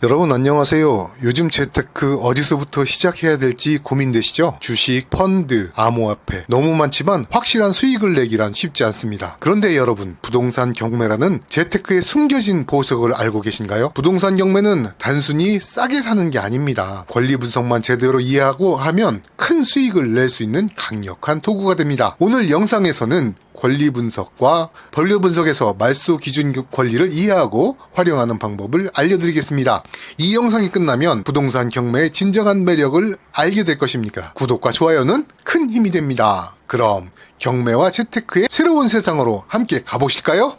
여러분 안녕하세요. 요즘 재테크 어디서부터 시작해야 될지 고민되시죠? 주식, 펀드, 암호화폐 너무 많지만 확실한 수익을 내기란 쉽지 않습니다. 그런데 여러분, 부동산 경매라는 재테크의 숨겨진 보석을 알고 계신가요? 부동산 경매는 단순히 싸게 사는 게 아닙니다. 권리 분석만 제대로 이해하고 하면 큰 수익을 낼 수 있는 강력한 도구가 됩니다. 오늘 영상에서는 권리 분석과 권리 분석에서 말소 기준 권리를 이해하고 활용하는 방법을 알려드리겠습니다. 이 영상이 끝나면 부동산 경매의 진정한 매력을 알게 될 것입니다. 구독과 좋아요는 큰 힘이 됩니다. 그럼 경매와 재테크의 새로운 세상으로 함께 가보실까요?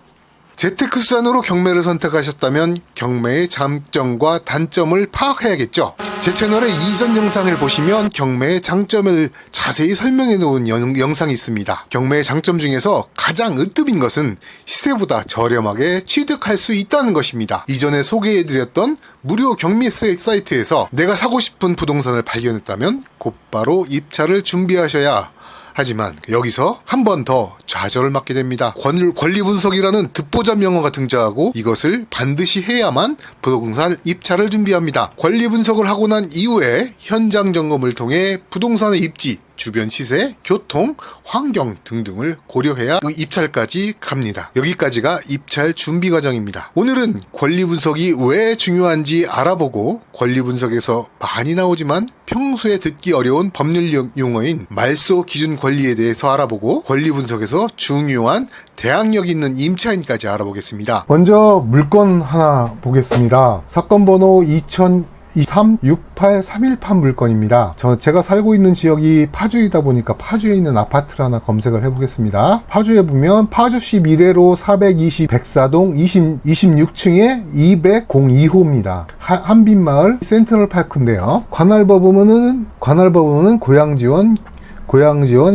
재테크 수단으로 경매를 선택하셨다면 경매의 장점과 단점을 파악해야겠죠. 제 채널의 이전 영상을 보시면 경매의 장점을 자세히 설명해 놓은 영상이 있습니다. 경매의 장점 중에서 가장 으뜸인 것은 시세보다 저렴하게 취득할 수 있다는 것입니다. 이전에 소개해드렸던 무료 경매 사이트에서 내가 사고 싶은 부동산을 발견했다면 곧바로 입찰을 준비하셔야 하지만 여기서 한 번 더 좌절을 맞게 됩니다. 권리 분석이라는 듣보잡 용어가 등장하고 이것을 반드시 해야만 부동산 입찰을 준비합니다. 권리 분석을 하고 난 이후에 현장 점검을 통해 부동산의 입지, 주변 시세, 교통, 환경 등등을 고려해야 입찰까지 갑니다. 여기까지가 입찰 준비 과정입니다. 오늘은 권리 분석이 왜 중요한지 알아보고 권리 분석에서 많이 나오지만 평소에 듣기 어려운 법률 용어인 말소 기준 권리에 대해서 알아보고 권리 분석에서 중요한 대항력 있는 임차인까지 알아보겠습니다. 먼저 물건 하나 보겠습니다. 사건 번호 2023-68318 물건입니다. 제가 살고 있는 지역이 파주이다 보니까 파주에 있는 아파트를 하나 검색을 해보겠습니다. 파주에 보면 파주시 미래로 420 백사동 26층에 202호입니다. 한빛마을 센트럴파크인데요. 관할법원은 고양지원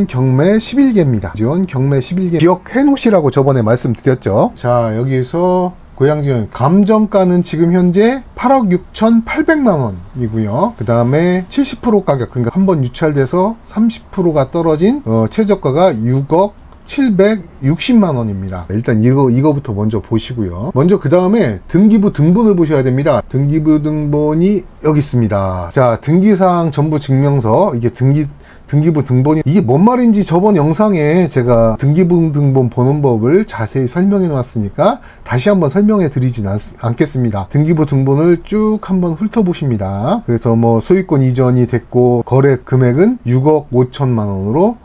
경매 11개입니다. 경매 11개 기억해 놓으시라고 저번에 말씀드렸죠. 자, 여기서 고양지원 감정가는 지금 현재 8억 6,800만 원이고요. 그 다음에 70% 가격, 그러니까 한번 유찰돼서 30%가 떨어진 최저가가 6억 760만 원입니다. 일단 이거부터 먼저 보시고요. 먼저 그 다음에 등기부 등본을 보셔야 됩니다. 등기부 등본이 여기 있습니다. 자, 등기사항 전부 증명서, 이게 등기부 등본이 이게 뭔 말인지 저번 영상에 제가 등기부 등본 보는 법을 자세히 설명해 놓았으니까 다시 한번 설명해 드리진 않겠습니다. 등기부 등본을 쭉 한번 훑어보십니다. 그래서 뭐 소유권 이전이 됐고 거래 금액은 6억 5천만 원으로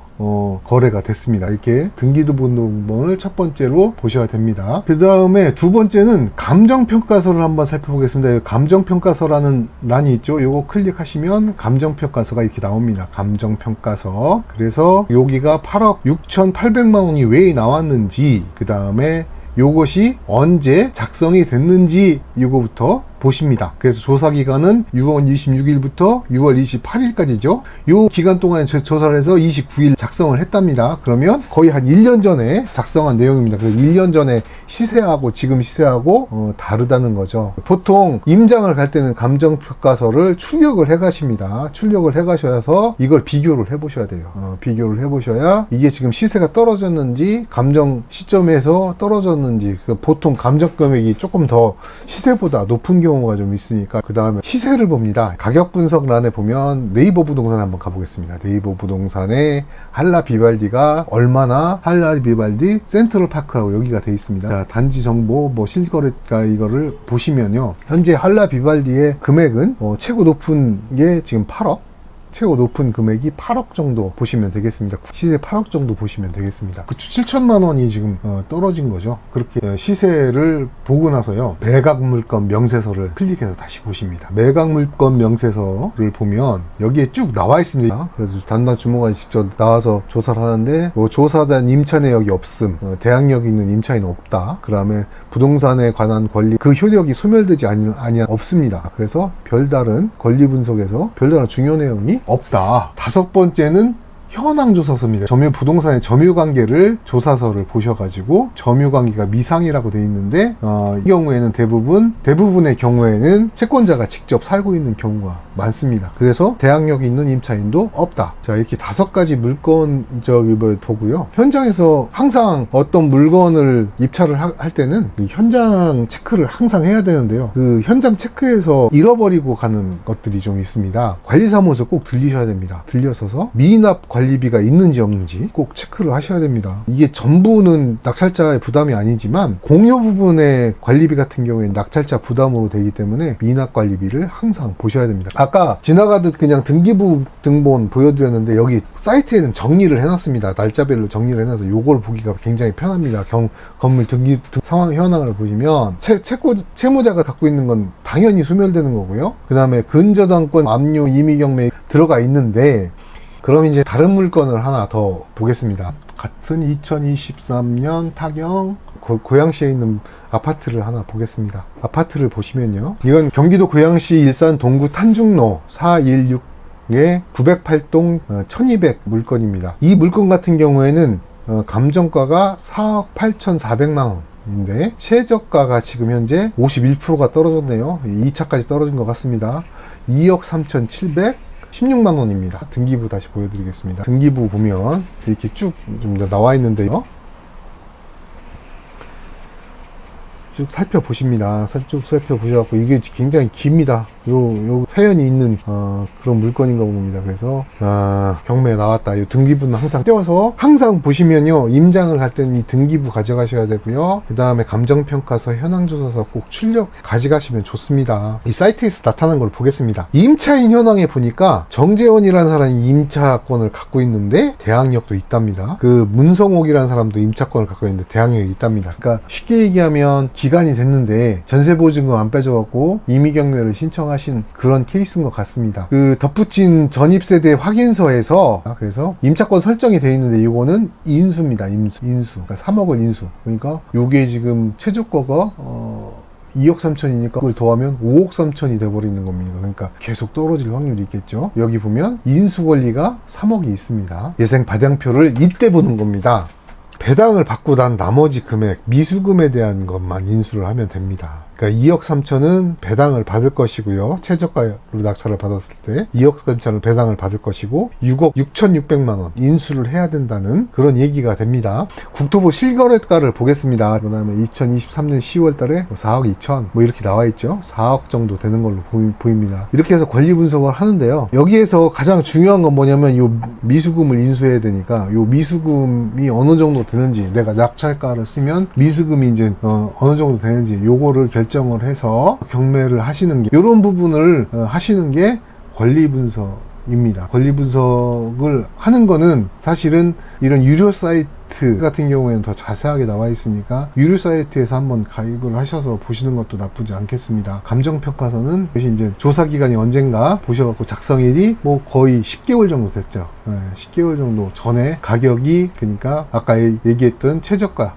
거래가 됐습니다. 이렇게 등기부 등본을 첫 번째로 보셔야 됩니다. 그 다음에 두 번째는 감정평가서를 한번 살펴보겠습니다. 감정평가서라는 란이 있죠. 요거 클릭하시면 감정평가서가 이렇게 나옵니다. 감정평가서. 그래서 여기가 8억 6,800만 원이 왜 나왔는지, 그 다음에 요것이 언제 작성이 됐는지 이거부터 보십니다. 그래서 조사기간은 6월 26일부터 6월 28일까지죠. 요 기간 동안에 조사를 해서 29일 작성을 했답니다. 그러면 거의 한 1년 전에 작성한 내용입니다. 그래서 1년 전에 시세하고 지금 시세하고 다르다는 거죠. 보통 임장을 갈 때는 감정평가서를 출력을 해 가십니다. 출력을 해 가셔서 이걸 비교를 해 보셔야 돼요. 비교를 해 보셔야 이게 지금 시세가 떨어졌는지 감정 시점에서 떨어졌는지, 보통 감정 금액이 조금 더 시세보다 높은 경우가 좀 있으니까 그 다음에 시세를 봅니다. 가격 분석란에 보면 네이버 부동산 한번 가보겠습니다. 네이버 부동산에 한라 비발디가 얼마나, 한라 비발디 센트럴파크하고 여기가 돼 있습니다. 자, 단지 정보 뭐 실거래가 이거를 보시면요, 현재 한라 비발디의 금액은 최고 높은 게 지금 8억, 최고 높은 금액이 8억 정도 보시면 되겠습니다. 시세 8억 정도 보시면 되겠습니다. 7천만 원이 지금 떨어진 거죠. 그렇게 시세를 보고 나서요, 매각 물건 명세서를 클릭해서 다시 보십니다. 매각 물건 명세서를 보면 여기에 쭉 나와 있습니다. 그래서 담당 주무관이 직접 나와서 조사를 하는데, 조사된 임차 내역이 없음, 대항력 있는 임차인은 없다. 그 다음에 부동산에 관한 권리, 그 효력이 소멸되지 없습니다. 그래서 별다른 권리 분석에서 별다른 중요 내용이 없다. 다섯 번째는 현황조사서입니다. 점유부동산의 점유관계를 조사서를 보셔가지고 점유관계가 미상이라고 되어 있는데 이 경우에는 대부분의 경우에는 채권자가 직접 살고 있는 경우가 많습니다. 그래서 대항력이 있는 임차인도 없다. 자, 이렇게 5가지 물건적을 보고요. 현장에서 항상 어떤 물건을 입찰을 할 때는 그 현장 체크를 항상 해야 되는데요. 그 현장 체크에서 잃어버리고 가는 것들이 좀 있습니다. 관리사무소 꼭 들리셔야 됩니다. 들려서서 미납 관리비가 있는지 없는지 꼭 체크를 하셔야 됩니다. 이게 전부는 낙찰자의 부담이 아니지만 공유 부분의 관리비 같은 경우에는 낙찰자 부담으로 되기 때문에 미납 관리비를 항상 보셔야 됩니다. 아까 지나가듯 그냥 등기부 등본 보여드렸는데 여기 사이트에는 정리를 해놨습니다. 날짜별로 정리를 해놔서 요걸 보기가 굉장히 편합니다. 건물 상황 현황을 보시면 채무자가 갖고 있는 건 당연히 소멸되는 거고요. 그 다음에 근저당권, 압류, 임의경매 들어가 있는데 그럼 이제 다른 물건을 하나 더 보겠습니다. 같은 2023년 타경 고양시에 있는 아파트를 하나 보겠습니다. 아파트를 보시면요. 이건 경기도 고양시 일산 동구 탄중로 416의 908동 1200 물건입니다. 이 물건 같은 경우에는 감정가가 4억 8,400만 원인데 최저가가 지금 현재 51%가 떨어졌네요. 2차까지 떨어진 것 같습니다. 2억 3,716만 원입니다. 등기부 다시 보여드리겠습니다. 등기부 보면 이렇게 쭉 좀 나와 있는데요. 쭉 살펴보십니다. 쭉 살펴보셔갖고 이게 굉장히 깁니다. 요 사연이 있는 그런 물건인가 봅니다. 그래서 경매에 나왔다. 이 등기부는 항상 떼어서 항상 보시면요, 임장을 할 때는 이 등기부 가져가셔야 되고요. 그 다음에 감정평가서, 현황조사서 꼭 출력 가져가시면 좋습니다. 이 사이트에서 나타난 걸 보겠습니다. 임차인 현황에 보니까 정재원이라는 사람이 임차권을 갖고 있는데 대항력도 있답니다. 그 문성옥이라는 사람도 임차권을 갖고 있는데 대항력이 있답니다. 그러니까 쉽게 얘기하면 기간이 됐는데 전세보증금 안 빼줘갖고 임의경매를 신청하신 그런 케이스인 것 같습니다. 그 덧붙인 전입세대 확인서에서 그래서 임차권 설정이 되어 있는데 이거는 인수입니다. 인수. 그러니까 3억을 인수. 그러니까 요게 지금 최저가가 2억 3천이니까 그걸 더하면 5억 3천이 돼버리는 겁니다. 그러니까 계속 떨어질 확률이 있겠죠. 여기 보면 인수 권리가 3억이 있습니다. 예생 발행표를 이때 보는 겁니다. 배당을 받고 난 나머지 금액, 미수금에 대한 것만 인수를 하면 됩니다. 그러니까 2억 3천은 배당을 받을 것이고요. 최저가로 낙찰을 받았을 때 2억 3천을 배당을 받을 것이고 6억 6,600만 원 인수를 해야 된다는 그런 얘기가 됩니다. 국토부 실거래가를 보겠습니다. 그 다음에 2023년 10월 달에 4억 2천 뭐 이렇게 나와 있죠. 4억 정도 되는 걸로 보입니다. 이렇게 해서 권리 분석을 하는데요. 여기에서 가장 중요한 건 뭐냐면 요 미수금을 인수해야 되니까 요 미수금이 어느 정도 되는지, 내가 낙찰가를 쓰면 미수금이 이제 어느 정도 되는지 요거를 결정을 해서 경매를 하시는 게, 이런 부분을 하시는 게 권리 분석입니다. 권리 분석을 하는 거는 사실은 이런 유료 사이트 같은 경우에는 더 자세하게 나와 있으니까 유료 사이트에서 한번 가입을 하셔서 보시는 것도 나쁘지 않겠습니다. 감정평가서는 이제 조사 기간이 언젠가 보셔갖고 작성일이 뭐 거의 10개월 정도 됐죠. 10개월 정도 전에 가격이, 그러니까 아까 얘기했던 최저가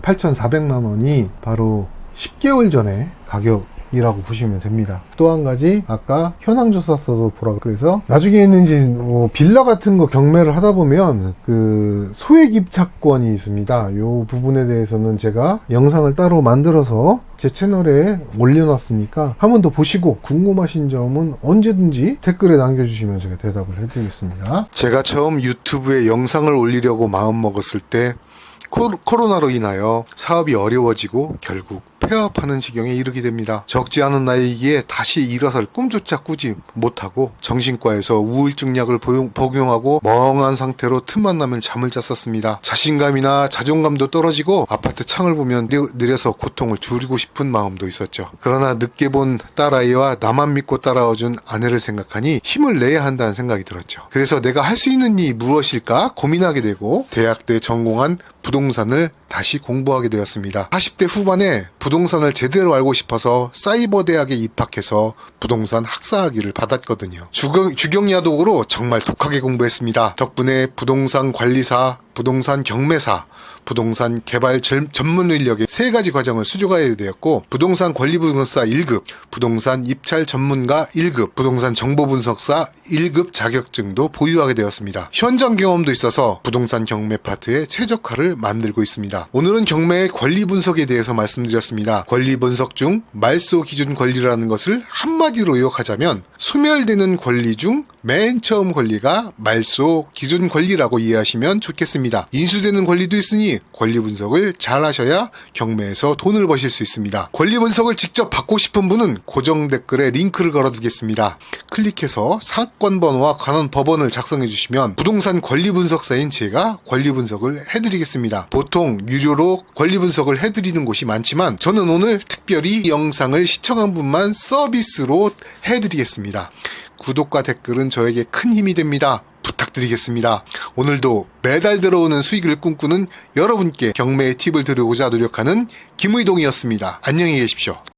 8,400만 원이 바로 10개월 전에 가격이라고 보시면 됩니다. 또 한 가지, 아까 현황조사서도 보라고, 그래서 나중에는 이제 빌라 같은 거 경매를 하다 보면 그 소액 입찰권이 있습니다. 이 부분에 대해서는 제가 영상을 따로 만들어서 제 채널에 올려놨으니까 한 번 더 보시고 궁금하신 점은 언제든지 댓글에 남겨주시면 제가 대답을 해드리겠습니다. 제가 처음 유튜브에 영상을 올리려고 마음먹었을 때 코로나로 인하여 사업이 어려워지고 결국 폐업하는 지경에 이르게 됩니다. 적지 않은 나이기에 다시 일어설 꿈조차 꾸지 못하고 정신과에서 우울증 약을 복용하고 멍한 상태로 틈만 나면 잠을 잤었습니다. 자신감이나 자존감도 떨어지고 아파트 창을 보면 내려서 고통을 줄이고 싶은 마음도 있었죠. 그러나 늦게 본 딸아이와 나만 믿고 따라와준 아내를 생각하니 힘을 내야 한다는 생각이 들었죠. 그래서 내가 할 수 있는 일이 무엇일까 고민하게 되고 대학 때 전공한 부동산을 다시 공부하게 되었습니다. 40대 후반에 부동산을 제대로 알고 싶어서 사이버대학에 입학해서 부동산 학사학위를 받았거든요. 주경야독으로 정말 독하게 공부했습니다. 덕분에 부동산 관리사, 부동산 경매사, 부동산 개발 전문 인력의 3가지 과정을 수료하게 되었고, 부동산 권리분석사 1급, 부동산 입찰 전문가 1급, 부동산 정보분석사 1급 자격증도 보유하게 되었습니다. 현장 경험도 있어서 부동산 경매 파트에 최적화를 만들고 있습니다. 오늘은 경매의 권리 분석에 대해서 말씀드렸습니다. 권리 분석 중 말소 기준 권리라는 것을 한마디로 요약하자면 소멸되는 권리 중 맨 처음 권리가 말소 기준 권리라고 이해하시면 좋겠습니다. 인수되는 권리도 있으니 권리 분석을 잘 하셔야 경매에서 돈을 버실 수 있습니다. 권리 분석을 직접 받고 싶은 분은 고정 댓글에 링크를 걸어두겠습니다. 클릭해서 사건 번호와 관한 법원을 작성해 주시면 부동산 권리 분석사인 제가 권리 분석을 해드리겠습니다. 보통 유료로 권리 분석을 해드리는 곳이 많지만 저는 오늘 특별히 이 영상을 시청한 분만 서비스로 해드리겠습니다. 구독과 댓글은 저에게 큰 힘이 됩니다. 부탁드리겠습니다. 오늘도 매달 들어오는 수익을 꿈꾸는 여러분께 경매의 팁을 드리고자 노력하는 김의동이었습니다. 안녕히 계십시오.